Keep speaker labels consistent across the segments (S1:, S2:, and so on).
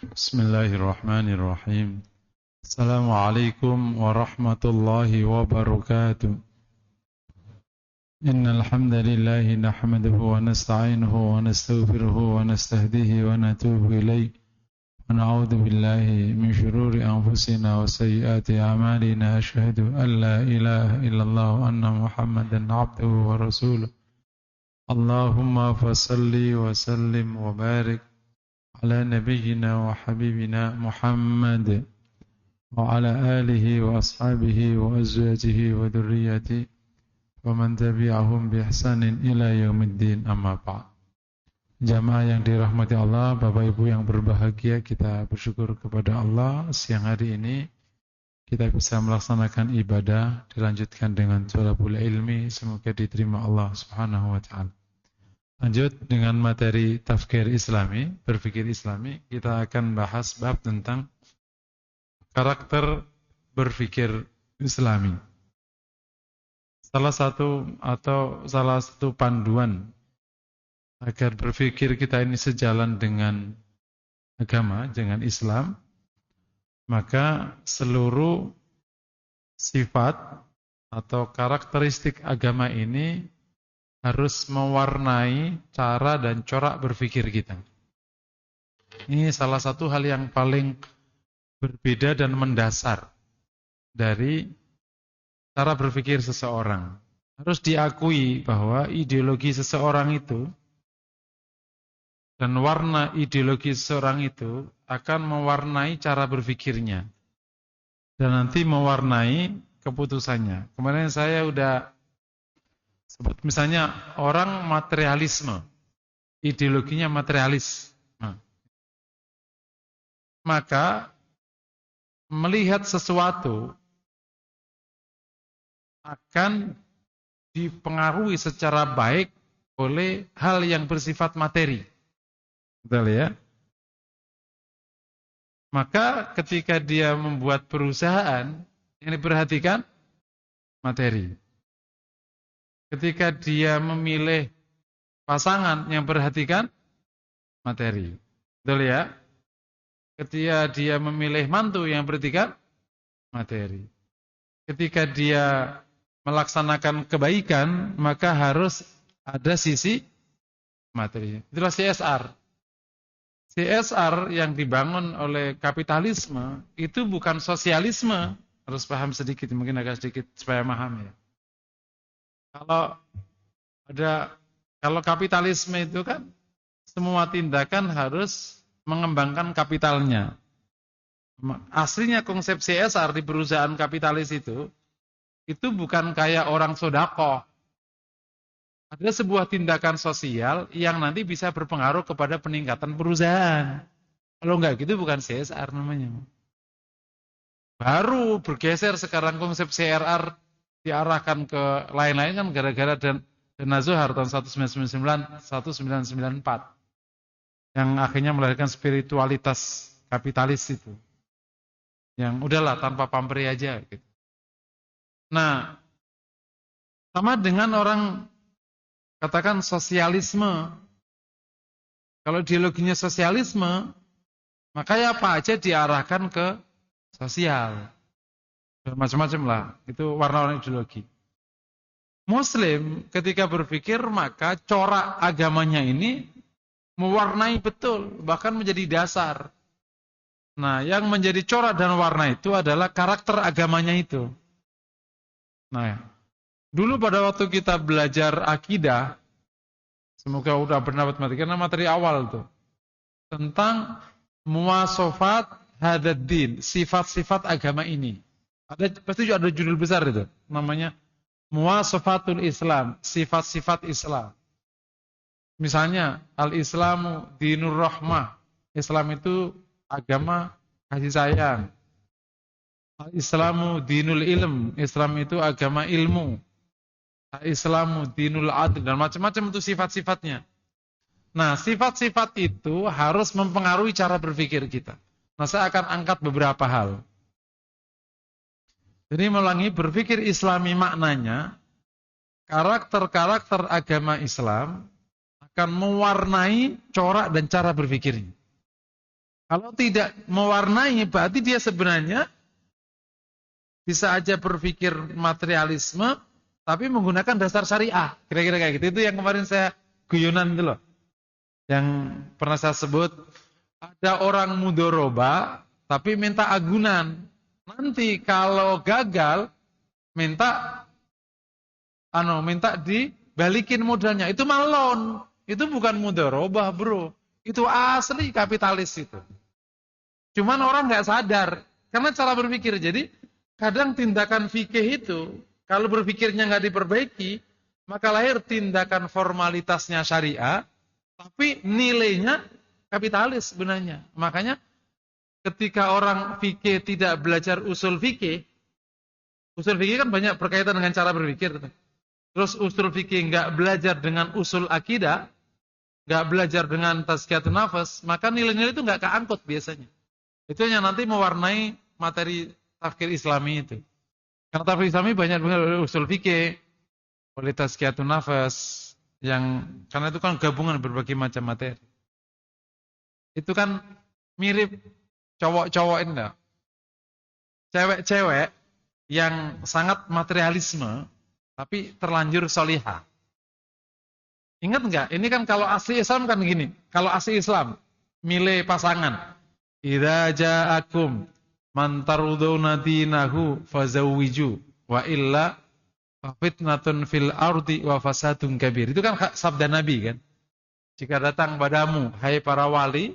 S1: Bismillahirrahmanirrahim. Assalamualaikum warahmatullahi wabarakatuh. Innal hamdalillah nahmaduhu wa nasta'inuhu wa nastaghfiruhu wa nastahdihi wa natubu ilayh. Wa na'udzu billahi min shururi anfusina wa sayyiati a'malina. Asyhadu an la ilaha illallah wa anna Muhammadan 'abduhu wa rasuluh. Allahumma fassalli wa sallim wa barik ala nabiyyina wa habibina Muhammad wa ala alihi wa ashabihi wa azwajihi wa dhurriyyatihi wa man tabi'ahum bi ihsanin ila yaumiddin, amma ba'd. Jamaah yang dirahmati Allah, Bapak Ibu yang berbahagia, kita bersyukur kepada Allah siang hari ini kita bisa melaksanakan ibadah, dilanjutkan dengan thalabul ilmi, semoga diterima Allah Subhanahu wa taala. Lanjut dengan materi tafkir islami, berpikir islami, kita akan bahas bab tentang karakter berpikir islami. Salah satu panduan agar berpikir kita ini sejalan dengan agama, dengan Islam, maka seluruh sifat atau karakteristik agama ini harus mewarnai cara dan corak berpikir kita. Ini salah satu hal yang paling berbeda dan mendasar dari cara berpikir seseorang. Harus diakui bahwa ideologi seseorang itu dan warna ideologi seseorang itu akan mewarnai cara berpikirnya dan nanti mewarnai keputusannya. Kemarin saya udah sebut misalnya orang materialisme, ideologinya materialis. Maka melihat sesuatu akan dipengaruhi secara baik oleh hal yang bersifat materi. Betul ya? Maka ketika dia membuat perusahaan, yang diperhatikan materi. Ketika dia memilih pasangan, yang perhatikan materi. Betul ya? Ketika dia memilih mantu, yang perhatikan materi. Ketika dia melaksanakan kebaikan, maka harus ada sisi materi. Itulah CSR. CSR yang dibangun oleh kapitalisme itu bukan sosialisme. Harus paham sedikit, mungkin agak sedikit supaya paham ya. Kalau kapitalisme itu kan semua tindakan harus mengembangkan kapitalnya. Aslinya konsep CSR di perusahaan kapitalis itu bukan kayak orang sodako. Ada sebuah tindakan sosial yang nanti bisa berpengaruh kepada peningkatan perusahaan. Kalau enggak gitu bukan CSR namanya. Baru bergeser sekarang konsep CSR diarahkan ke lain-lain kan gara-gara Dana Zohar tahun 1999, 1994 yang akhirnya melahirkan spiritualitas kapitalis itu. Yang udahlah tanpa pamrih aja gitu. Nah, sama dengan orang katakan sosialisme. Kalau ideologinya sosialisme, maka ya apa aja diarahkan ke sosial. Macam-macam lah, itu warna-warna ideologi. Muslim ketika berpikir maka corak agamanya ini mewarnai betul, bahkan menjadi dasar. Nah, yang menjadi corak dan warna itu adalah karakter agamanya itu. Nah, dulu pada waktu kita belajar akidah, semoga udah pernah materi, karena materi awal tuh, tentang muwasafat hadzal din, sifat-sifat agama ini. Pasti juga ada judul besar itu, namanya Muwasafatul Islam, sifat-sifat Islam. Misalnya, al-Islamu dinur rahmah. Islam itu agama kasih sayang. Al-Islamu dinul ilm. Islam itu agama ilmu. Al-Islamu dinul adl. Dan macam-macam itu sifat-sifatnya. Nah, sifat-sifat itu harus mempengaruhi cara berpikir kita. Nah, saya akan angkat beberapa hal. Jadi melangi berpikir Islami maknanya, karakter-karakter agama Islam akan mewarnai corak dan cara berpikirnya. Kalau tidak mewarnai, berarti dia sebenarnya bisa aja berpikir materialisme, tapi menggunakan dasar syariah. Kira-kira kayak gitu. Itu yang kemarin saya guyonan itu loh. Yang pernah saya sebut, ada orang mudoroba, tapi minta agunan. Nanti kalau gagal, minta dibalikin modalnya. Itu malon. Itu bukan mudharabah, bro. Itu asli kapitalis itu. Cuman orang nggak sadar karena cara berpikir. Jadi kadang tindakan fikih itu kalau berpikirnya nggak diperbaiki, maka lahir tindakan formalitasnya syariah, tapi nilainya kapitalis sebenarnya. Makanya ketika orang fikih tidak belajar usul fikih kan banyak berkaitan dengan cara berpikir. Terus usul fikih nggak belajar dengan usul akidah, nggak belajar dengan tazkiyatun nafas, maka nilai-nilai itu nggak keangkut biasanya. Itu yang nanti mewarnai materi tafsir Islami itu. Karena tafsir Islami banyak oleh usul fikih, oleh tazkiyatun nafas, karena itu kan gabungan berbagai macam materi. Itu kan mirip cowok-cowok ini enggak? Cewek-cewek yang sangat materialisme, tapi terlanjur solihah. Ingat enggak? Ini kan kalau asli Islam kan gini. Kalau asli Islam, milih pasangan. Idza ja'akum man taruduna dinahu fazawwiju wa illa fitnatun fil ardi wa fasadun kabir. Itu kan sabda Nabi kan. Jika datang padamu hai para wali,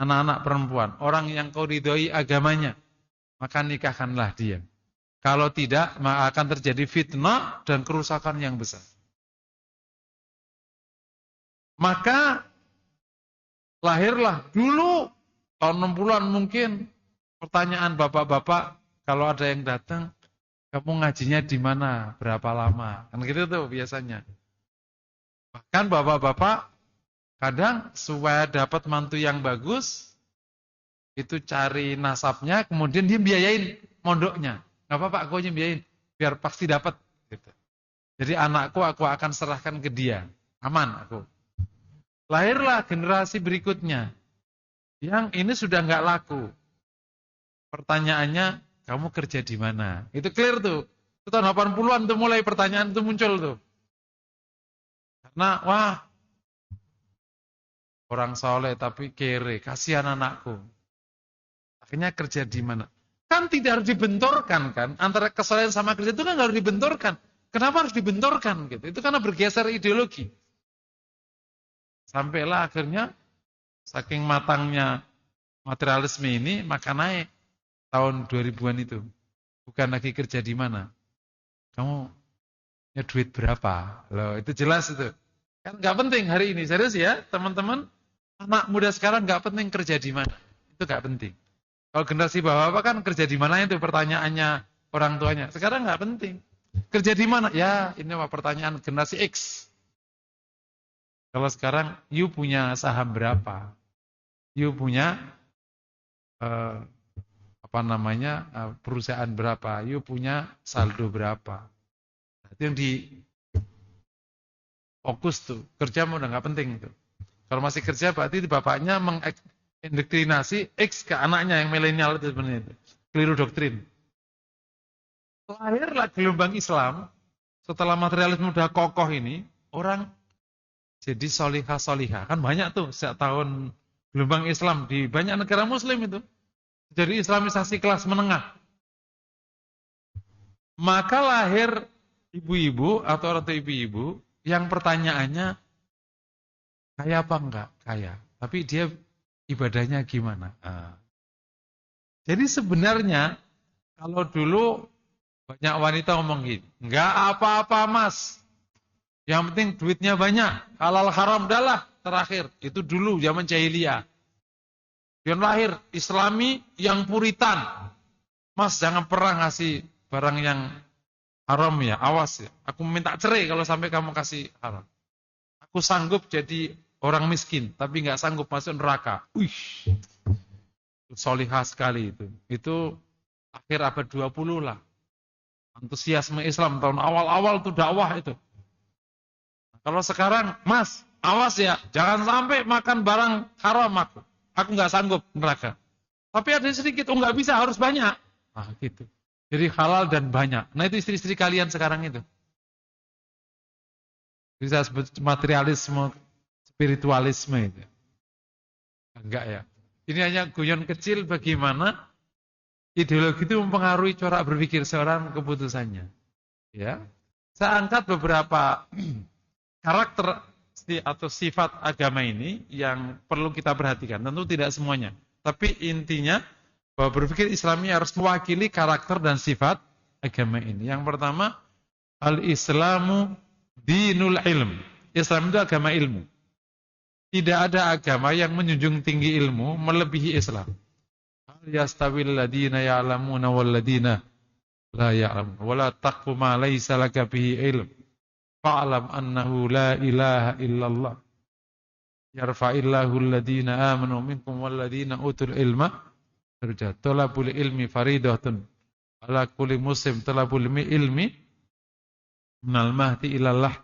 S1: anak-anak perempuan, orang yang kau ridhoi agamanya, maka nikahkanlah dia. Kalau tidak, maka akan terjadi fitnah dan kerusakan yang besar. Maka lahirlah dulu tahun 60-an mungkin pertanyaan bapak-bapak kalau ada yang datang, kamu ngajinya di mana, berapa lama? Kan gitu tuh biasanya. Bahkan bapak-bapak kadang supaya dapat mantu yang bagus, itu cari nasabnya, kemudian dia biayain mondoknya. Nggak apa-apa, aku aja biayain, biar pasti dapat. Gitu. Jadi anakku aku akan serahkan ke dia, aman aku. Lahirlah generasi berikutnya, yang ini sudah nggak laku. Pertanyaannya, kamu kerja di mana? Itu clear tuh. Itu tahun 80-an tuh mulai pertanyaan itu muncul tuh. Karena, wah, orang soleh tapi kere, kasihan anakku. Akhirnya kerja di mana? Kan tidak harus dibenturkan kan? Antara kesolehan sama kerja itu kan nggak harus dibenturkan. Kenapa harus dibenturkan gitu? Itu karena bergeser ideologi. Sampailah akhirnya saking matangnya materialisme ini, maka naik tahun 2000-an itu. Bukan lagi kerja di mana. Kamu punya duit berapa? Loh, itu jelas itu. Kan nggak penting hari ini. Serius ya, teman-teman. Anak muda sekarang nggak penting kerja di mana. Itu nggak penting. Kalau generasi bapak-bapak kan kerja di mana itu pertanyaannya orang tuanya. Sekarang nggak penting. Kerja di mana? Ya, ini pertanyaan generasi X. Kalau sekarang, you punya saham berapa? You punya perusahaan berapa? You punya saldo berapa? Itu yang di fokus tuh. Kerja udah nggak penting tuh. Kalau masih kerja berarti bapaknya mengindoktrinasi X ke anaknya yang milenial itu sebenarnya itu. Keliru doktrin. Lahirlah gelombang Islam setelah materialisme udah kokoh ini, orang jadi solihah-solihah. Kan banyak tuh sejak tahun gelombang Islam di banyak negara muslim itu. Jadi islamisasi kelas menengah. Maka lahir ibu-ibu atau orang tua ibu-ibu yang pertanyaannya kaya apa enggak? Kaya. Tapi dia ibadahnya gimana? Jadi sebenarnya kalau dulu banyak wanita ngomong gini, enggak apa-apa mas. Yang penting duitnya banyak, halal haram adalah terakhir. Itu dulu zaman jahiliyah. Yang lahir Islami yang puritan. Mas jangan pernah ngasih barang yang haram ya, awas ya. Aku minta cerai kalau sampai kamu kasih haram. Aku sanggup jadi orang miskin, tapi nggak sanggup masuk neraka. Solihah sekali itu. Itu akhir abad 20 lah. Antusiasme Islam tahun awal-awal itu dakwah itu. Kalau sekarang, mas, awas ya, jangan sampai makan barang haram aku. Aku nggak sanggup neraka. Tapi ada sedikit, oh nggak bisa, harus banyak. Nah gitu. Jadi halal dan banyak. Nah itu istri-istri kalian sekarang itu. Bisa sebut materialisme, spiritualisme itu. Enggak ya. Ini hanya guyon kecil bagaimana ideologi itu mempengaruhi corak berpikir seorang keputusannya. Ya. Saya angkat beberapa karakter atau sifat agama ini yang perlu kita perhatikan. Tentu tidak semuanya. Tapi intinya bahwa berpikir Islami harus mewakili karakter dan sifat agama ini. Yang pertama, al-Islamu dinul ilm. Islam itu agama ilmu. Tidak ada agama yang menjunjung tinggi ilmu melebihi Islam. Hal yastawil ladina ya'lamuna wal ladina la ya'lamun. Wala taqfu ma laysa laka bihi ilm. Fa'lam annahu la ilaha illallah. Yarfa'illahu alladina amanu minkum wal ladina utul ilma darajat. Talabul ilmi faridatun ala kulli muslim talabul ilmi minal mahdi ilallah.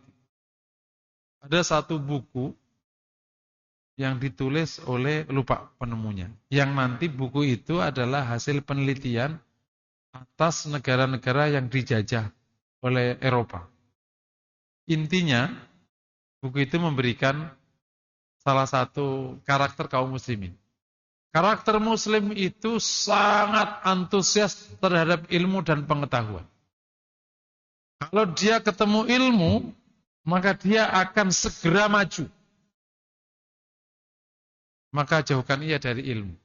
S1: Ada satu buku yang ditulis oleh, lupa penemunya, yang nanti buku itu adalah hasil penelitian atas negara-negara yang dijajah oleh Eropa. Intinya, buku itu memberikan salah satu karakter kaum muslimin. Karakter muslim itu sangat antusias terhadap ilmu dan pengetahuan. Kalau dia ketemu ilmu, maka dia akan segera maju. Maka jauhkan ia dari ilmu.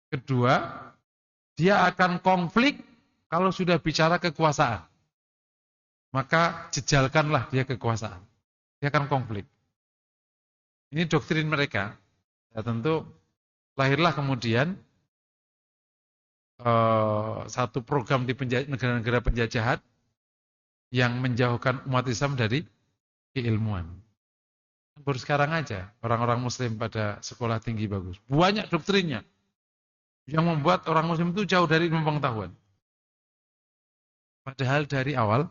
S1: Kedua, dia akan konflik kalau sudah bicara kekuasaan. Maka jejalkanlah dia kekuasaan. Dia akan konflik. Ini doktrin mereka. Ya, tentu lahirlah kemudian satu program di negara-negara penjajahan yang menjauhkan umat Islam dari keilmuan. Baru sekarang aja orang-orang muslim pada sekolah tinggi bagus. Banyak doktrinnya yang membuat orang muslim itu jauh dari ilmu pengetahuan. Padahal dari awal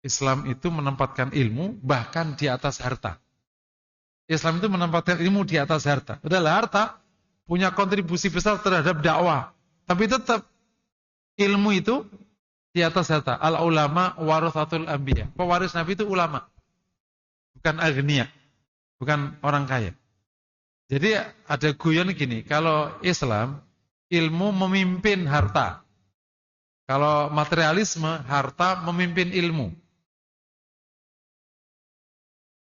S1: Islam itu menempatkan ilmu bahkan di atas harta. Islam itu menempatkan ilmu di atas harta. Padahal harta punya kontribusi besar terhadap dakwah. Tapi tetap ilmu itu di atas harta. Al-ulama warathatul anbiya. Pewaris Nabi itu ulama. Bukan agniya. Bukan orang kaya. Jadi ada guyon gini, kalau Islam, ilmu memimpin harta. Kalau materialisme, harta memimpin ilmu.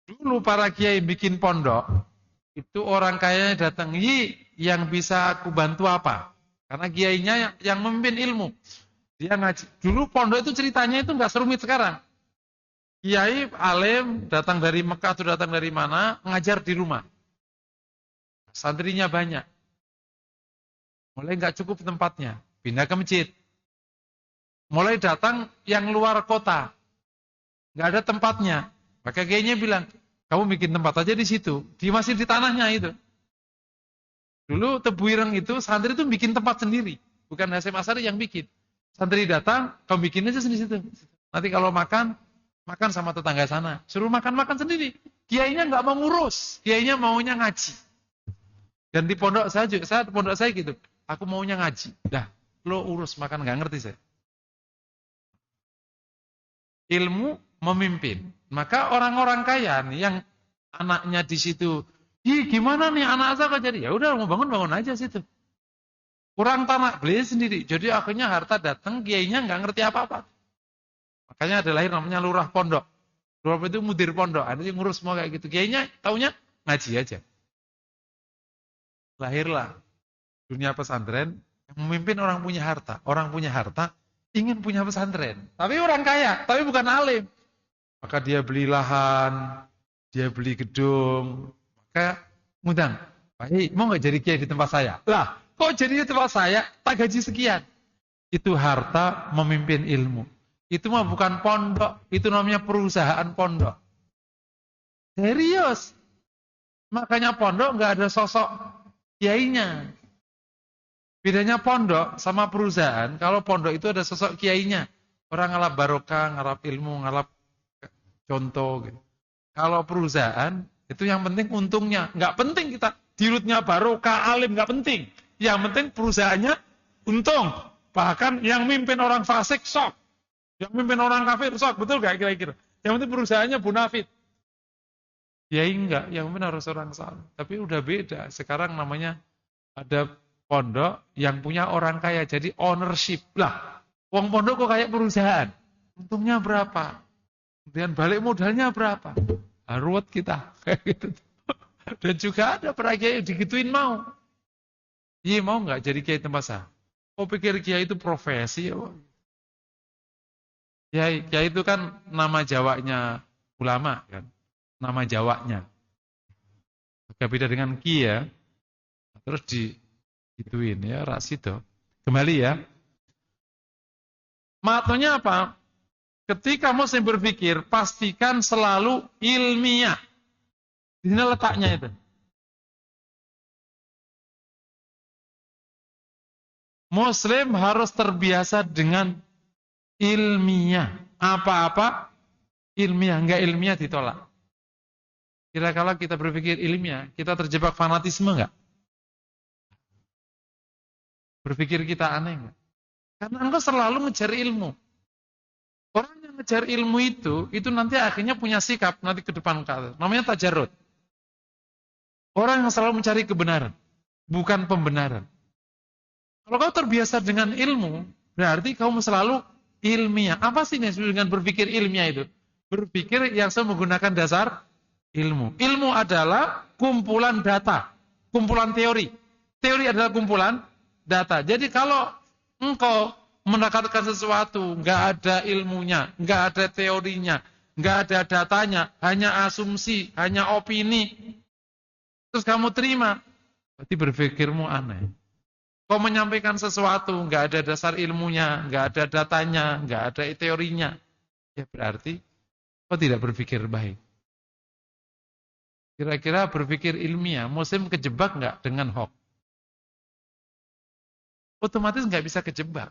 S1: Dulu para kiai bikin pondok, itu orang kayanya datang, yang bisa aku bantu apa? Karena kiainya yang memimpin ilmu. Dia ngaji. Dulu pondok itu ceritanya itu nggak serumit sekarang. Kiai alim datang dari Mekah atau datang dari mana, ngajar di rumah. Santrinya banyak. Mulai nggak cukup tempatnya, pindah ke masjid. Mulai datang yang luar kota, nggak ada tempatnya. Maka kiainya bilang, kamu bikin tempat aja di situ, masih di tanahnya itu. Dulu Tebu Ireng itu santri itu bikin tempat sendiri, bukan Hasyim Asy'ari yang bikin. Santri datang, kamu bikin aja di situ. Nanti kalau makan sama tetangga sana. Suruh makan sendiri. Kiainya nggak mau ngurus. Kiainya maunya ngaji. Dan di pondok saya gitu. Aku maunya ngaji. Dah, lo urus makan nggak ngerti saya. Ilmu memimpin. Maka orang-orang kaya nih yang anaknya di situ, gimana nih anak saya kok jadi? Ya udah mau bangun aja situ. Kurang tanah beli sendiri. Jadi akhirnya harta datang, kiainya nggak ngerti apa-apa. Makanya ada lahir namanya lurah pondok. Lurah itu mudir pondok, ada yang ngurus semua kayak gitu. Kiainya taunya ngaji aja. Lahirlah dunia pesantren yang memimpin orang punya harta. Orang punya harta ingin punya pesantren. Tapi orang kaya, tapi bukan alim. Maka dia beli lahan, dia beli gedung. Maka ngundang, Pak Yai, mau nggak jadi kiai di tempat saya? Lah, kok jadi di tempat saya? Tak gaji sekian. Itu harta memimpin ilmu. Itu mah bukan pondok, itu namanya perusahaan pondok. Serius. Makanya pondok nggak ada sosok kiainya. Bedanya pondok sama perusahaan, kalau pondok itu ada sosok kiainya. Orang ngalap barokah, ngalap ilmu, ngalap contoh. Gitu. Kalau perusahaan, itu yang penting untungnya. Nggak penting kita dirutnya barokah, alim, nggak penting. Yang penting perusahaannya untung. Bahkan yang mimpin orang fasik, sok. Yang mimpin orang kafir, sok. Betul nggak kira-kira? Yang penting perusahaannya bonafit. Ya enggak, yang benar harus orang saleh. Tapi udah beda. Sekarang namanya ada pondok yang punya orang kaya, jadi ownership. Lah, uang pondok kok kayak perusahaan. Untungnya berapa? Kemudian balik modalnya berapa? Ruwet kita. Kayak gitu. Dan juga ada para kiai digituin mau. Iya mau nggak jadi kiai tempasa? Oh pikir kiai itu profesi ya? Kiai itu kan nama Jawanya ulama kan. Nama Jawanya. Agak beda dengan ki ya. Terus digituin ya Rasido. Kembali ya. Maknanya apa? Ketika muslim berpikir, pastikan selalu ilmiah. Di sini letaknya itu. Muslim harus terbiasa dengan ilmiah. Apa-apa ilmiah, enggak ilmiah ditolak. Kira-kira kita berpikir ilmiah, kita terjebak fanatisme enggak? Berpikir kita aneh enggak? Karena engkau selalu ngejar ilmu. Orang yang ngejar ilmu itu nanti akhirnya punya sikap nanti ke depan kata. Namanya tajarrud. Orang yang selalu mencari kebenaran, bukan pembenaran. Kalau kau terbiasa dengan ilmu, berarti kamu selalu ilmiah. Apa sih dengan berpikir ilmiah itu? Berpikir yang selalu menggunakan dasar ilmu. Ilmu adalah kumpulan data, kumpulan teori. Teori adalah kumpulan data. Jadi kalau engkau mendapatkan sesuatu, nggak ada ilmunya, nggak ada teorinya, nggak ada datanya, hanya asumsi, hanya opini, terus kamu terima, berarti berpikirmu aneh. Kau menyampaikan sesuatu, nggak ada dasar ilmunya, nggak ada datanya, nggak ada teorinya, ya berarti kau tidak berpikir baik. Kira-kira berpikir ilmiah, muslim kejebak nggak dengan hoax? Otomatis nggak bisa kejebak.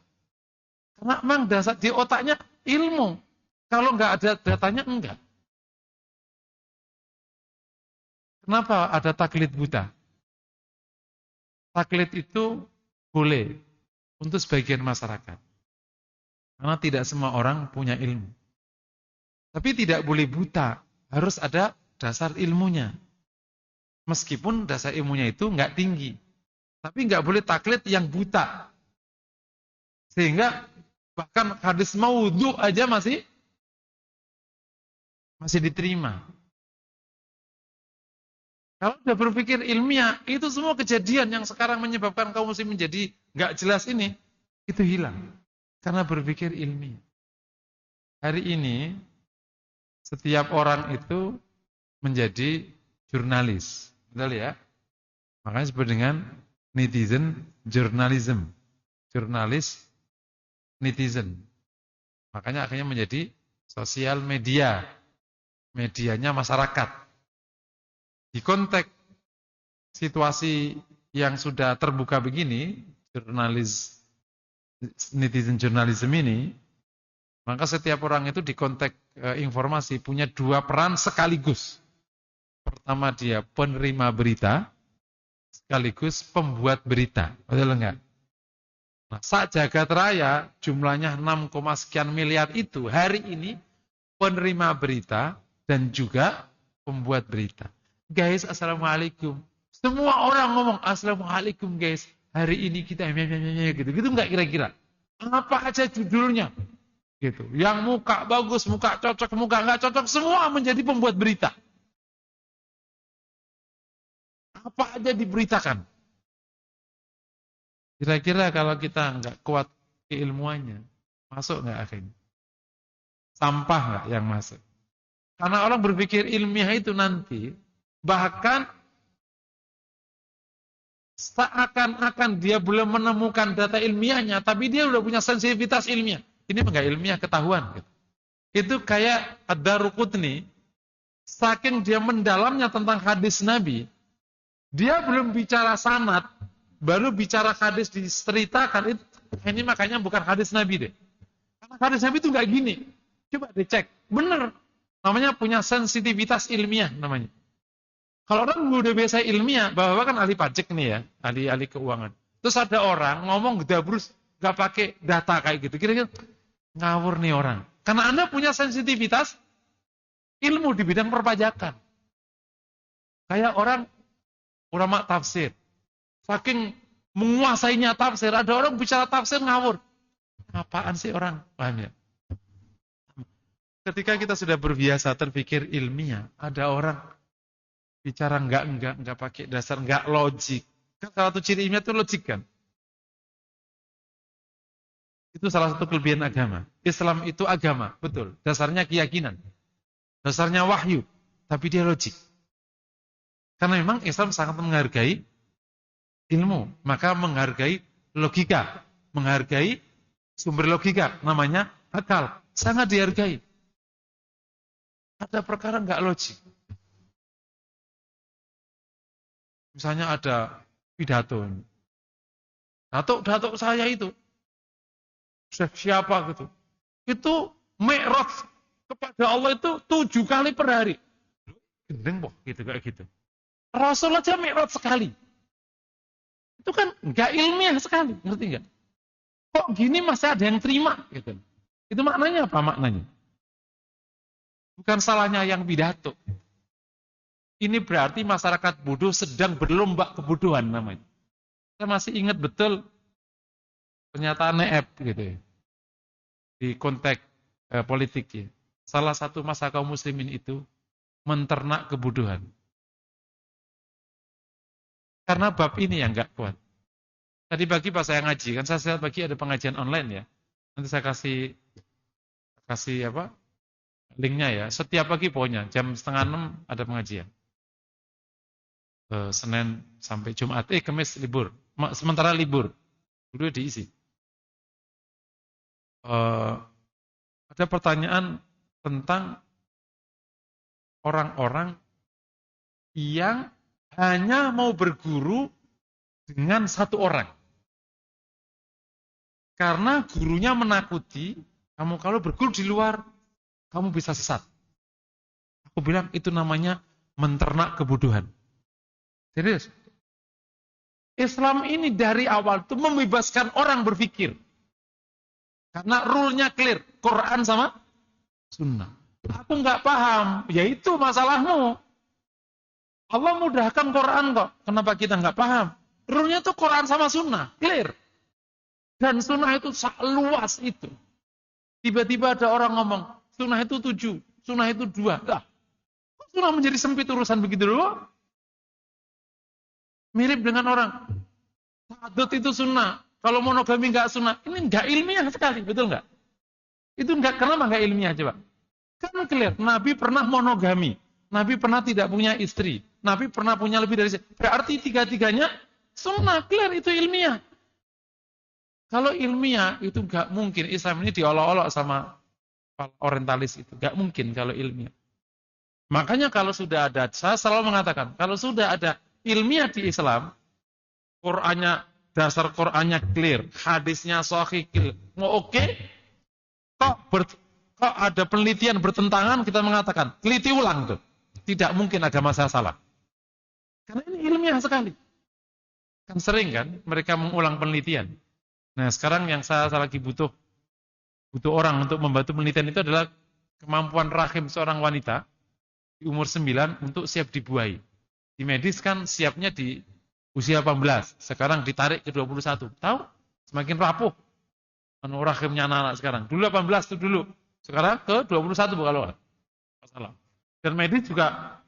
S1: Karena memang dasar di otaknya ilmu. Kalau nggak ada datanya, enggak. Kenapa ada taklid buta? Taklid itu boleh untuk sebagian masyarakat. Karena tidak semua orang punya ilmu. Tapi tidak boleh buta. Harus ada dasar ilmunya. Meskipun dasar ilmunya itu nggak tinggi. Tapi nggak boleh taklid yang buta. Sehingga bahkan hadis maudhu aja masih diterima. Kalau sudah berpikir ilmiah, itu semua kejadian yang sekarang menyebabkan kaum muslim menjadi nggak jelas ini, itu hilang. Karena berpikir ilmiah. Hari ini, setiap orang itu menjadi jurnalis. Betul ya? Makanya disebut dengan netizen journalism. Jurnalis netizen. Makanya akhirnya menjadi sosial media. Medianya masyarakat. Di konteks situasi yang sudah terbuka begini, jurnalis netizen journalism ini, maka setiap orang itu di konteks informasi punya dua peran sekaligus. Pertama dia penerima berita, sekaligus pembuat berita. Betul enggak? Nah, saat jagat raya jumlahnya 6, sekian miliar itu hari ini penerima berita dan juga pembuat berita. Guys, assalamualaikum. Semua orang ngomong assalamualaikum guys. Hari ini kita gitu nggak kira-kira? Apa aja judulnya? Gitu. Yang muka bagus, muka cocok, muka nggak cocok, semua menjadi pembuat berita. Apa aja diberitakan? Kira-kira kalau kita nggak kuat keilmuannya, masuk nggak akhirnya? Sampah nggak yang masuk? Karena orang berpikir ilmiah itu nanti, bahkan seakan-akan dia belum menemukan data ilmiahnya, tapi dia udah punya sensitivitas ilmiah. Ini enggak ilmiah, ketahuan. Gitu. Itu kayak Ad-Daruqutni, saking dia mendalamnya tentang hadis Nabi, dia belum bicara sanad, baru bicara hadis diceritakan, ini makanya bukan hadis Nabi deh. Karena hadis Nabi itu enggak gini. Coba dicek, bener. Namanya punya sensitivitas ilmiah namanya. Kalau orang udah biasa ilmiah, Bapak kan ahli pajak nih ya, ahli keuangan. Terus ada orang ngomong gedabrus, nggak pakai data kayak gitu. Kira-kira ngawur nih orang. Karena Anda punya sensitivitas ilmu di bidang perpajakan. Kayak orang ulama tafsir. Saking menguasainya tafsir, ada orang bicara tafsir ngawur. Apaan sih orang? Paham ya? Ketika kita sudah berbiasa terpikir ilmiah, ada orang bicara enggak pakai dasar, enggak logik. Kan salah satu ciri ilmiah itu logik kan? Itu salah satu kelebihan agama. Islam itu agama, betul. Dasarnya keyakinan. Dasarnya wahyu. Tapi dia logik. Karena memang Islam sangat menghargai ilmu. Maka menghargai logika. Menghargai sumber logika. Namanya akal. Sangat dihargai. Ada perkara enggak logik. Misalnya ada pidato. Datuk saya itu. Siapa gitu. Itu mi'raj kepada Allah itu 7 kali per hari. Gendeng boh gitu kayak gitu. Rasul aja mi'raj sekali. Itu kan enggak ilmiah sekali, ngerti enggak? Kok gini masih ada yang terima gitu. Itu maknanya apa maknanya? Bukan salahnya yang pidato. Ini berarti masyarakat bodoh sedang berlomba kebodohan namanya. Saya masih ingat betul pernyataan Neep gitu ya. Di konteks politik ya. Salah satu masa kaum muslimin itu menternak kebodohan. Karena bab ini yang enggak kuat. Tadi pagi pas saya ngaji, kan saya pagi ada pengajian online ya. Nanti saya kasih apa? Linknya ya. Setiap pagi pokoknya jam 5:30 ada pengajian. Senin sampai Jumat, Kamis libur. Sementara libur. Dulu diisi. Ada pertanyaan tentang orang-orang yang hanya mau berguru dengan satu orang. Karena gurunya menakuti, kamu kalau berguru di luar, kamu bisa sesat. Aku bilang itu namanya menternak kebodohan. Serius. Islam ini dari awal itu membebaskan orang berpikir. Karena rule-nya clear. Quran sama sunnah. Aku nggak paham. Ya itu masalahmu. Allah mudahkan Quran kok. Kenapa kita nggak paham? Rule-nya itu Quran sama sunnah. Clear. Dan sunnah itu luas itu. Tiba-tiba ada orang ngomong, sunnah itu 7, sunnah itu 2. Lah, sunnah menjadi sempit urusan begitu dulu. Mirip dengan orang. Ta'addud itu sunnah. Kalau monogami nggak sunnah. Ini nggak ilmiah sekali, betul nggak? Itu nggak, kenapa nggak ilmiah coba? Karena clear, Nabi pernah monogami. Nabi pernah tidak punya istri. Nabi pernah punya lebih dari istri. Berarti tiga-tiganya sunnah, clear, itu ilmiah. Kalau ilmiah itu nggak mungkin. Islam ini diolok-olok sama orientalis itu. Nggak mungkin kalau ilmiah. Makanya kalau sudah ada, saya selalu mengatakan, kalau sudah ada ilmiah di Islam, Qur'annya, dasar Qur'annya clear, hadisnya sahih clear, mau oke, kok ada penelitian bertentangan, kita mengatakan, teliti ulang tuh. Tidak mungkin ada masalah salah. Karena ini ilmiah sekali. Kan sering kan, mereka mengulang penelitian. Nah sekarang yang saya lagi butuh orang untuk membantu penelitian itu adalah kemampuan rahim seorang wanita di umur 9 untuk siap dibuahi. Di medis kan siapnya di usia 18, sekarang ditarik ke 21. Tahu? Semakin rapuh rahimnya anak-anak sekarang. Dulu 18 itu dulu, sekarang ke 21 bukan masalah. Dan medis juga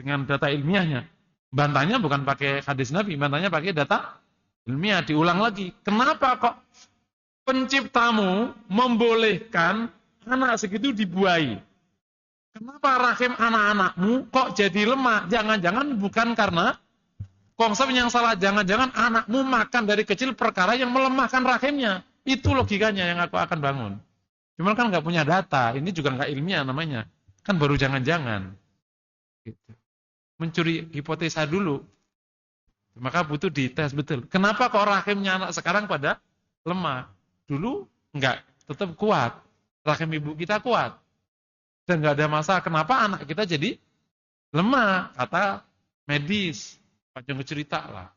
S1: dengan data ilmiahnya. Bantahnya bukan pakai hadis Nabi, bantahnya pakai data ilmiah, diulang lagi. Kenapa kok penciptamu membolehkan anak segitu dibuahi? Kenapa rahim anak-anakmu kok jadi lemah? Jangan-jangan bukan karena konsep yang salah. Jangan-jangan anakmu makan dari kecil perkara yang melemahkan rahimnya. Itu logikanya yang aku akan bangun. Cuma kan nggak punya data. Ini juga nggak ilmiah namanya. Kan baru jangan-jangan. Gitu. Mencuri hipotesa dulu. Maka butuh dites betul. Kenapa kok rahimnya anak sekarang pada lemah? Dulu enggak, tetap kuat. Rahim ibu kita kuat. Dan enggak ada masalah. Kenapa anak kita jadi lemah? Kata medis, panjang cerita lah.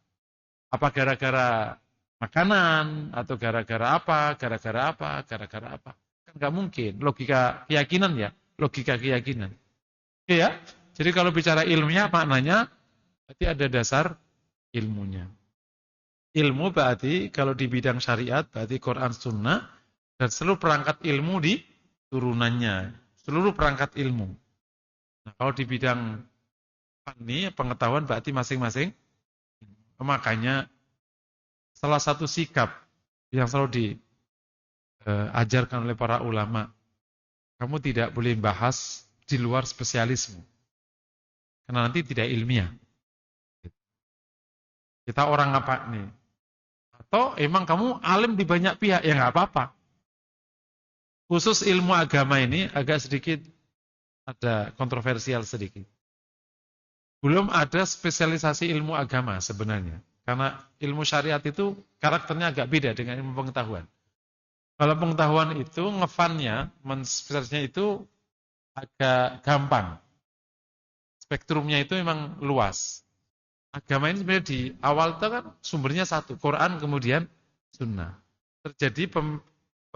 S1: Apa gara-gara makanan, atau gara-gara apa, kan nggak mungkin. Logika keyakinan ya, logika keyakinan. Iya, jadi kalau bicara ilmiah maknanya, berarti ada dasar ilmunya. Ilmu berarti kalau di bidang syariat, berarti Quran Sunnah, dan seluruh perangkat ilmu di turunannya. Seluruh perangkat ilmu. Nah, kalau di bidang fani, pengetahuan berarti masing-masing. Makanya salah satu sikap yang selalu diajarkan oleh para ulama, kamu tidak boleh bahas di luar spesialismu. Karena nanti tidak ilmiah. Kita orang apa nih? Atau emang kamu alim di banyak pihak, ya nggak apa-apa. Khusus ilmu agama ini agak sedikit ada kontroversial sedikit. Belum ada spesialisasi ilmu agama sebenarnya. Karena ilmu syariat itu karakternya agak beda dengan ilmu pengetahuan. Kalau pengetahuan itu ngefannya, menspesialisasinya itu agak gampang. Spektrumnya itu memang luas. Agama ini sebenarnya di awal itu kan sumbernya satu, Quran kemudian Sunnah. Terjadi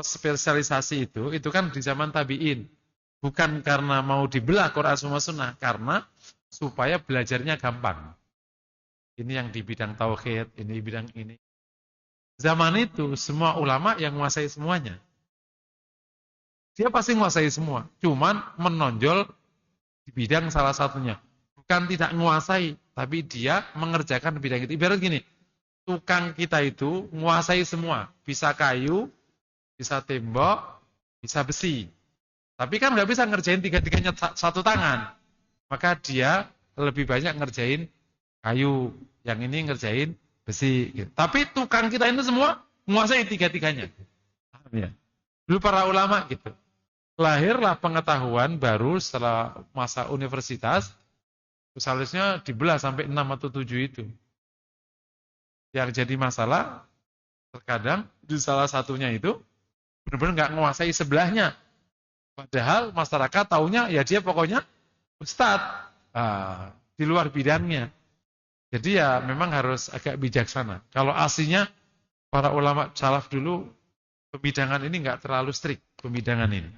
S1: spesialisasi itu kan di zaman tabi'in. Bukan karena mau dibelah Quran sama Sunnah, karena supaya belajarnya gampang. Ini yang di bidang tauhid, ini di bidang ini. Zaman itu semua ulama yang menguasai semuanya. Dia pasti menguasai semua, cuman menonjol di bidang salah satunya. Bukan tidak menguasai, tapi dia mengerjakan bidang itu. Ibarat gini, tukang kita itu menguasai semua. Bisa kayu, bisa tembok, bisa besi. Tapi kan nggak bisa ngerjain tiga-tiganya satu tangan. Maka dia lebih banyak ngerjain kayu, yang ini ngerjain besi. Gitu. Tapi tukang kita itu semua menguasai tiga-tiganya. Ya. Dulu para ulama gitu. Lahirlah pengetahuan baru setelah masa universitas, spesialisnya dibelah sampai 6 atau 7 itu. Yang jadi masalah, terkadang di salah satunya itu, benar-benar nggak menguasai sebelahnya. Padahal masyarakat taunya, ya dia pokoknya ustadz, di luar bidangnya. Jadi ya memang harus agak bijaksana. Kalau aslinya para ulama salaf dulu, pembidangan ini nggak terlalu strict, pembidangan ini.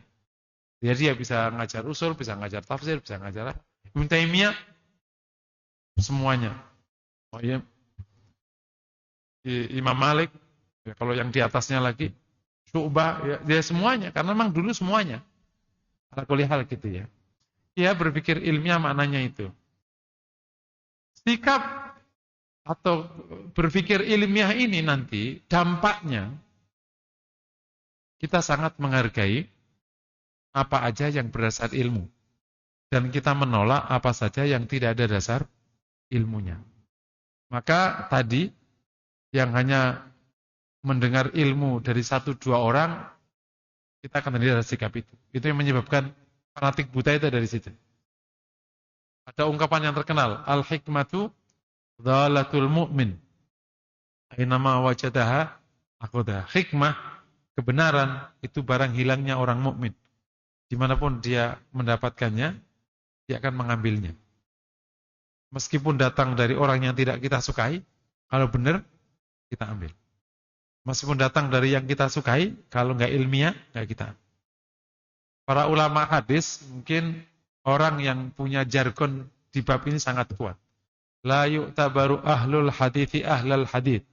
S1: Jadi dia bisa ngajar usul, bisa ngajar tafsir, bisa ngajar Ibnu Taimiyah, semuanya. Oh iya, Imam Malik, ya, kalau yang di atasnya lagi, Syu'bah, ya, dia semuanya. Karena memang dulu semuanya. Ala kulli hal gitu ya. Dia berpikir ilmiah maknanya itu. Sikap atau berpikir ilmiah ini nanti dampaknya kita sangat menghargai apa aja yang berdasar ilmu dan kita menolak apa saja yang tidak ada dasar ilmunya. Maka tadi yang hanya mendengar ilmu dari 1-2 orang, kita akan terlihat sikap itu. Itu yang menyebabkan fanatik buta itu dari situ. Ada ungkapan yang terkenal, al-hikmatu dhalatul mu'min. Ainama wajadaha akhudha. Hikmah, kebenaran, itu barang hilangnya orang mukmin. Dimanapun dia mendapatkannya, dia akan mengambilnya. Meskipun datang dari orang yang tidak kita sukai, kalau benar, kita ambil. Meskipun datang dari yang kita sukai, kalau nggak ilmiah, nggak kita. Para ulama hadis, mungkin orang yang punya jargon di bab ini sangat kuat. La yu'tabaru ahlul hadithi ahlal hadith.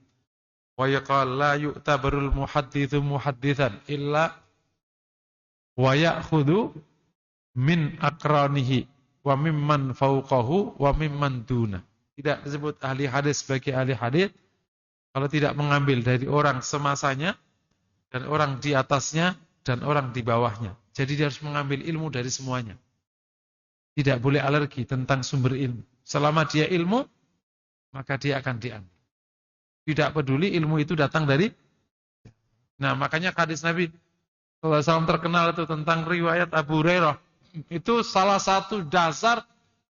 S1: Wa yaqal la yu'tabarul muhaddithu muhaddithan illa wa ya'khudhu min akranihi wa mimman fauqahu wa mimman duna. Tidak disebut ahli hadis sebagai ahli hadis kalau tidak mengambil dari orang semasanya dan orang di atasnya dan orang di bawahnya. Jadi dia harus mengambil ilmu dari semuanya. Tidak boleh alergi tentang sumber ilmu. Selama dia ilmu, maka dia akan diambil. Tidak peduli ilmu itu datang dari. Nah, makanya hadis Nabi SAW terkenal itu tentang riwayat Abu Hurairah. Itu salah satu dasar,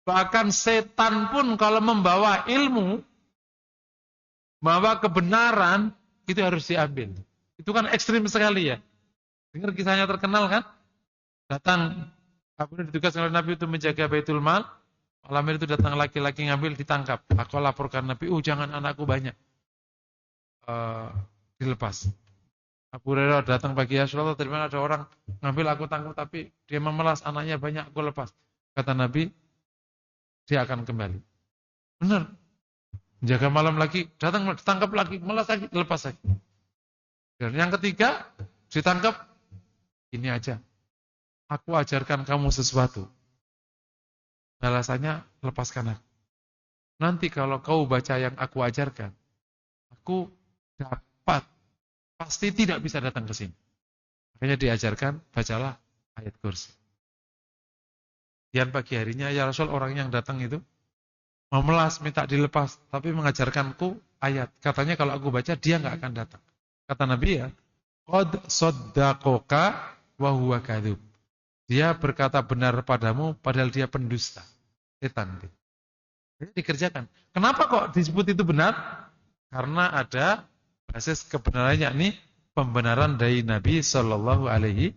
S1: bahkan setan pun kalau membawa ilmu, membawa kebenaran, itu harus diambil. Itu kan ekstrim sekali ya. Dengar kisahnya terkenal kan? Datang, Abu Hurairah ditugaskan oleh Nabi untuk menjaga Baitul Mal. Alamir itu datang laki-laki ngambil, ditangkap. Aku laporkan Nabi, jangan anakku banyak. Dilepas. Abu Hurairah datang pagi, ya Rasulullah, dari mana ada orang ngambil aku tangkap, tapi dia memelas, anaknya banyak, aku lepas. Kata Nabi, dia akan kembali. Benar. Jaga malam lagi, datang, ditangkap lagi, melas lagi, lepas lagi. Dan yang ketiga, ditangkap, ini aja. Aku ajarkan kamu sesuatu. Balasannya, lepaskan aku. Nanti kalau kau baca yang aku ajarkan, aku dapat, pasti tidak bisa datang ke sini. Makanya diajarkan, bacalah ayat kursi. Dan pagi harinya, ya Rasul, orang yang datang itu memelas, minta dilepas, tapi mengajarkanku ayat. Katanya kalau aku baca, dia nggak akan datang. Kata Nabi, ya, qad saddaqoka wa huwa kadzub. Dia berkata benar padamu, padahal dia pendusta. Setan. Jadi dikerjakan. Kenapa kok disebut itu benar? Karena ada basis kebenarannya, yakni pembenaran dari Nabi Shallallahu Alaihi.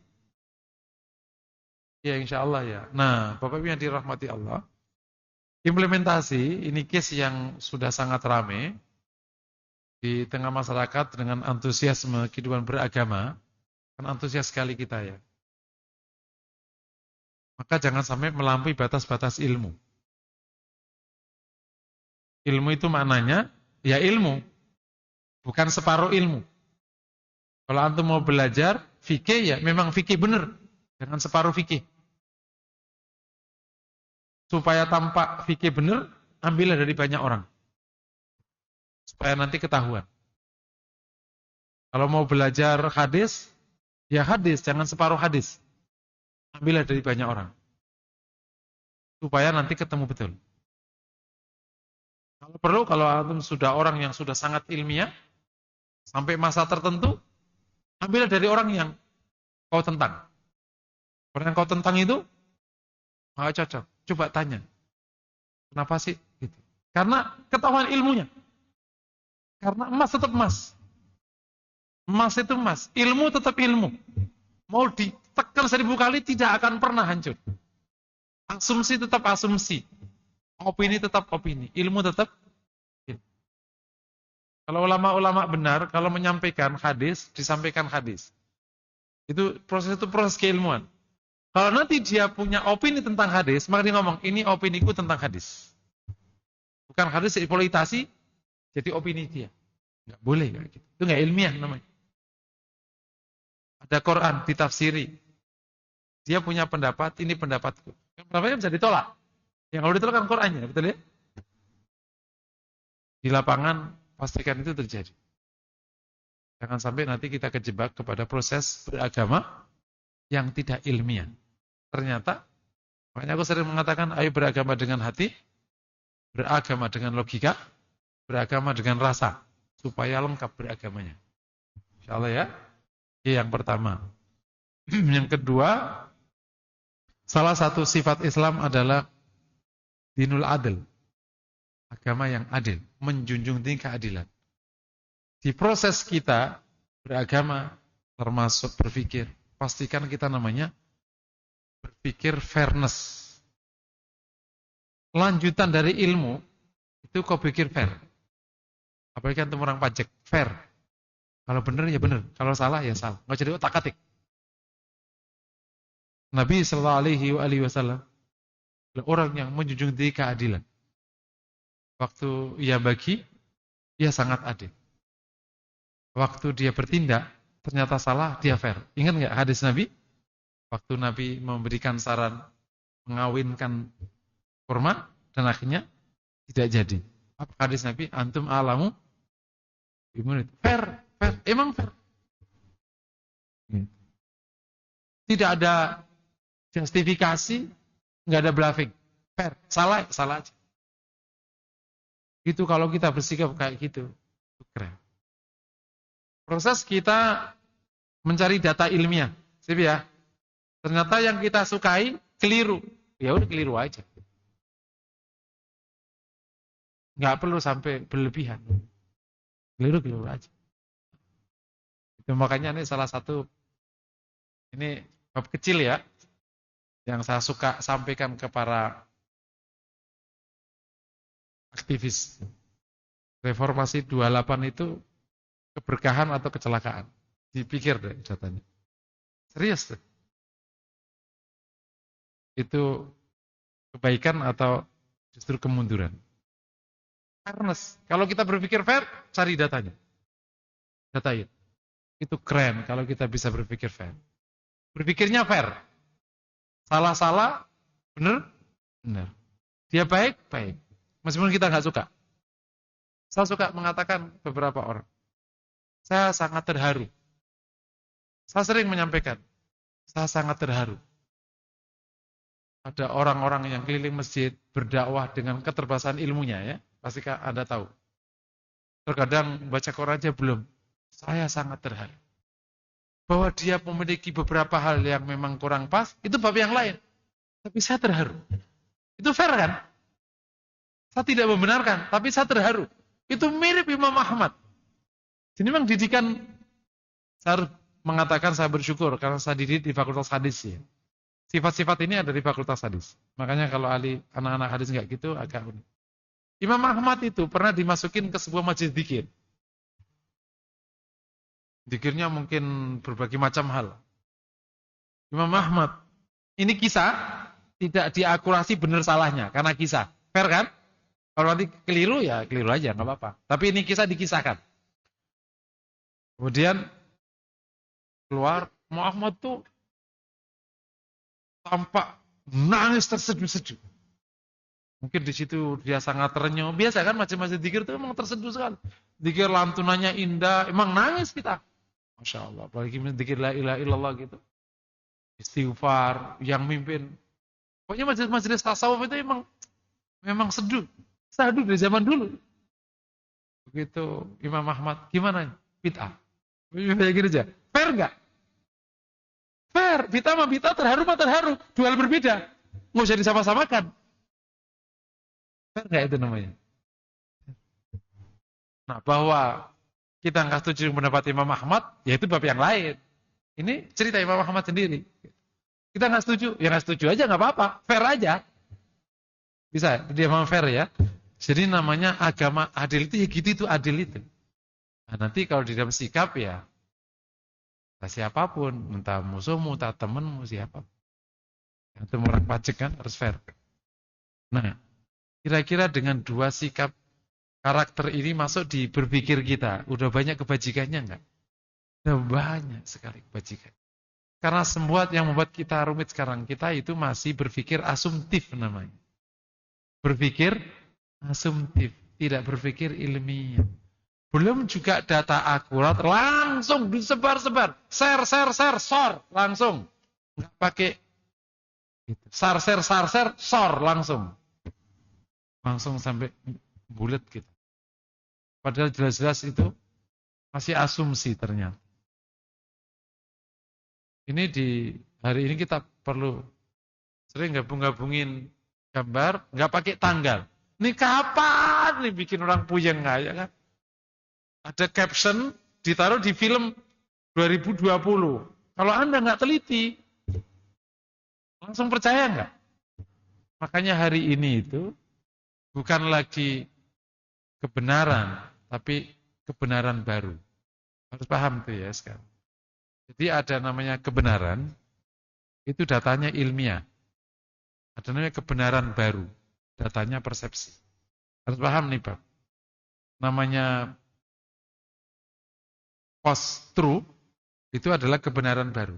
S1: Ya, insya Allah ya. Nah, Bapak Ibu yang dirahmati Allah, implementasi ini case yang sudah sangat ramai di tengah masyarakat dengan antusiasme kehidupan beragama. Kan antusias sekali kita ya. Maka jangan sampai melampaui batas-batas ilmu. Ilmu itu maknanya, ya ilmu. Bukan separuh ilmu. Kalau antum mau belajar fikih, ya memang fikih benar. Jangan separuh fikih. Supaya tampak fikih benar, ambillah dari banyak orang. Supaya nanti ketahuan. Kalau mau belajar hadis, ya hadis, jangan separuh hadis. Ambillah dari banyak orang. Supaya nanti ketemu betul. Kalau perlu, kalau antum sudah orang yang sudah sangat ilmiah, sampai masa tertentu, ambillah dari orang yang kau tentang. Orang yang kau tentang itu, nggak cocok. Coba tanya. Kenapa sih? Gitu. Karena ketahuan ilmunya. Karena emas tetap emas. Emas itu emas. Ilmu tetap ilmu. Mau ditekan 1000 kali, tidak akan pernah hancur. Asumsi tetap asumsi. Opini tetap opini. Ilmu tetap ilmu. Kalau ulama-ulama benar, kalau menyampaikan hadis, disampaikan hadis. Itu proses keilmuan. Kalau nanti dia punya opini tentang hadis, maka dia ngomong, ini opiniku tentang hadis. Bukan hadis eksploitasi, jadi opini dia. Nggak boleh kayak gitu. Itu nggak ilmiah namanya. Ada Quran ditafsiri. Dia punya pendapat, ini pendapatku. Pendapatnya bisa ditolak. Yang kalau ditolak kan Qurannya, betul ya? Di lapangan pastikan itu terjadi. Jangan sampai nanti kita kejebak kepada proses beragama yang tidak ilmiah. Ternyata, makanya aku sering mengatakan, ayo beragama dengan hati, beragama dengan logika, beragama dengan rasa, supaya lengkap beragamanya. Insya Allah ya. Yang pertama. Yang kedua, salah satu sifat Islam adalah dinul adil. Agama yang adil, menjunjung tinggi keadilan. Di proses kita beragama, termasuk berpikir, pastikan kita namanya berpikir fairness. Lanjutan dari ilmu, itu kau pikir fair. Apalagi kan orang pajak, fair. Kalau benar ya benar, kalau salah ya salah. Nggak jadi otak-atik. Nabi SAW orang yang menjunjung tinggi keadilan. Waktu ia bagi, ia sangat adil. Waktu dia bertindak, ternyata salah, dia fair. Ingat nggak hadis Nabi? Waktu Nabi memberikan saran mengawinkan kurma, dan akhirnya tidak jadi. Apa hadis Nabi? Antum alamu imunit. Fair, fair. Emang fair. Tidak ada justifikasi, nggak ada bluffing. Fair. Salah, salah aja. Itu kalau kita bersikap kayak gitu, keren. Proses kita mencari data ilmiah, sip ya. Ternyata yang kita sukai keliru, ya udah keliru aja. Nggak perlu sampai berlebihan, keliru aja. Itu makanya ini salah satu, ini bab kecil ya, yang saya suka sampaikan ke para
S2: aktivis. Reformasi 28 itu keberkahan atau kecelakaan. Dipikir deh datanya. Serius deh. Itu kebaikan atau justru kemunduran. Fairness. Kalau kita berpikir fair, cari datanya. Datain. Itu keren kalau kita bisa berpikir fair. Berpikirnya fair. Salah-salah, benar? Benar. Dia baik? Baik. Meskipun kita nggak suka. Saya suka mengatakan beberapa orang. Saya sangat terharu. Saya sering menyampaikan. Saya sangat terharu. Ada orang-orang yang keliling masjid berdakwah dengan keterbatasan ilmunya ya. Pasti Anda tahu. Terkadang baca Quran aja belum. Saya sangat terharu. Bahwa dia memiliki beberapa hal yang memang kurang pas, itu bab yang lain. Tapi saya terharu. Itu fair kan? Saya tidak membenarkan, tapi saya terharu. Itu mirip Imam Ahmad. Jadi memang didikan, saya harus mengatakan saya bersyukur karena saya dididik di Fakultas Hadis ya. Sifat-sifat ini ada di Fakultas Hadis. Makanya kalau anak-anak hadis enggak gitu agak unik. Imam Ahmad itu pernah dimasukin ke sebuah majelis dzikir. Dzikirnya mungkin berbagai macam hal. Imam Ahmad, ini kisah tidak diakurasi benar salahnya karena kisah. Fair kan? Kalau nanti keliru ya keliru aja, nggak apa-apa. Tapi ini kisah dikisahkan. Kemudian keluar, Muhammad tuh tampak nangis terseduh-seduh. Mungkin di situ dia sangat terenyuh. Biasa kan macam-macam dzikir itu memang terseduh sekali. Dzikir lantunannya indah, emang nangis kita. Masya Allah, apalagi dzikir la ilaha illallah gitu. Istighfar, yang mimpin. Pokoknya majelis-majelis tasawuf itu memang seduh. Seduh dari zaman dulu. Begitu Imam Ahmad, gimana? Bid'ah. Kayak gini aja. Fair enggak? Fair. Bid'ah sama bid'ah, terharu sama terharu. Dua hal berbeda. Nggak usah disama-samakan. Fair enggak itu namanya? Nah, bahwa kita nggak setuju pendapat Imam Ahmad, ya itu bab yang lain. Ini cerita Imam Ahmad sendiri. Kita nggak setuju, ya nggak setuju aja, nggak apa-apa. Fair aja. Bisa, dia memang fair ya. Jadi namanya agama adil itu ya gitu, itu adil itu. Nah, nanti kalau di dalam sikap ya siapapun, entah musuhmu, entah temenmu, siapa. Itu orang pajak kan harus fair. Nah, kira-kira dengan dua sikap karakter ini masuk di berpikir kita, udah banyak kebajikannya enggak? Udah banyak sekali kebajikan. Karena semua yang membuat kita rumit sekarang, kita itu masih berpikir asumtif namanya. Berpikir asumtif, tidak berpikir ilmiah. Belum juga data akurat, langsung disebar-sebar. Share, sor, langsung. Enggak pakai sar, sor, langsung. Langsung sampai bulat gitu. Padahal jelas-jelas itu masih asumsi ternyata. Ini di hari ini kita perlu sering gabung-gabungin gambar, nggak pakai tanggal. Ini kapan nih bikin orang puyeng kayak kan? Ada caption ditaruh di film 2020. Kalau Anda nggak teliti, langsung percaya nggak? Makanya hari ini itu bukan lagi kebenaran, tapi kebenaran baru. Harus paham tuh ya sekarang. Jadi ada namanya kebenaran, itu datanya ilmiah. Ada namanya kebenaran baru, datanya persepsi. Harus paham nih Pak. Namanya post-truth, itu adalah kebenaran baru.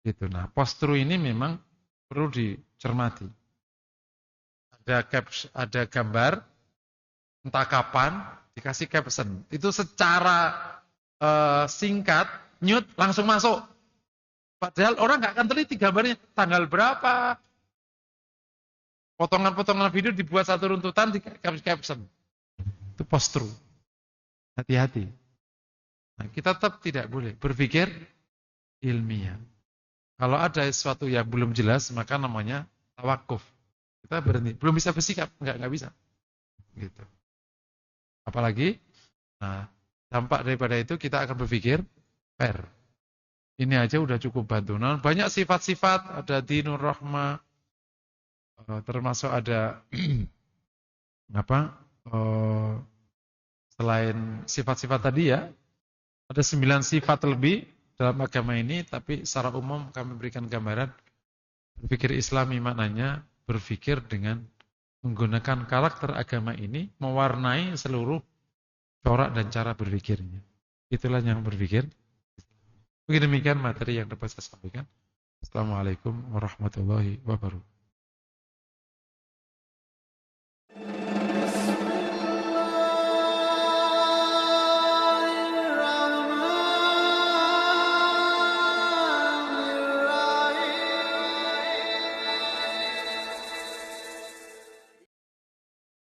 S2: Gitu. Nah, post-truth ini memang perlu dicermati. Ada gambar, entah kapan, dikasih caption. Itu secara singkat, nyut, langsung masuk. Padahal orang nggak akan teliti gambarnya, tanggal berapa. Potongan-potongan video dibuat satu runtutan, dikasih caption. Itu post-truth. Hati-hati. Nah, kita tetap tidak boleh berpikir ilmiah. Kalau ada sesuatu yang belum jelas, maka namanya tawakuf. Kita berhenti. Belum bisa bersikap, nggak bisa. Gitu. Apalagi, nah, dampak daripada itu kita akan berpikir fair. Ini aja udah cukup bantu. Nah, banyak sifat-sifat, ada dinur rahmah, termasuk ada selain sifat-sifat tadi ya, ada 9 sifat lebih dalam agama ini, tapi secara umum kami berikan gambaran berpikir Islami maknanya berpikir dengan menggunakan karakter agama ini mewarnai seluruh corak dan cara berpikirnya. Itulah yang berpikir. Begitu demikian materi yang dapat saya sampaikan. Assalamualaikum warahmatullahi wabarakatuh.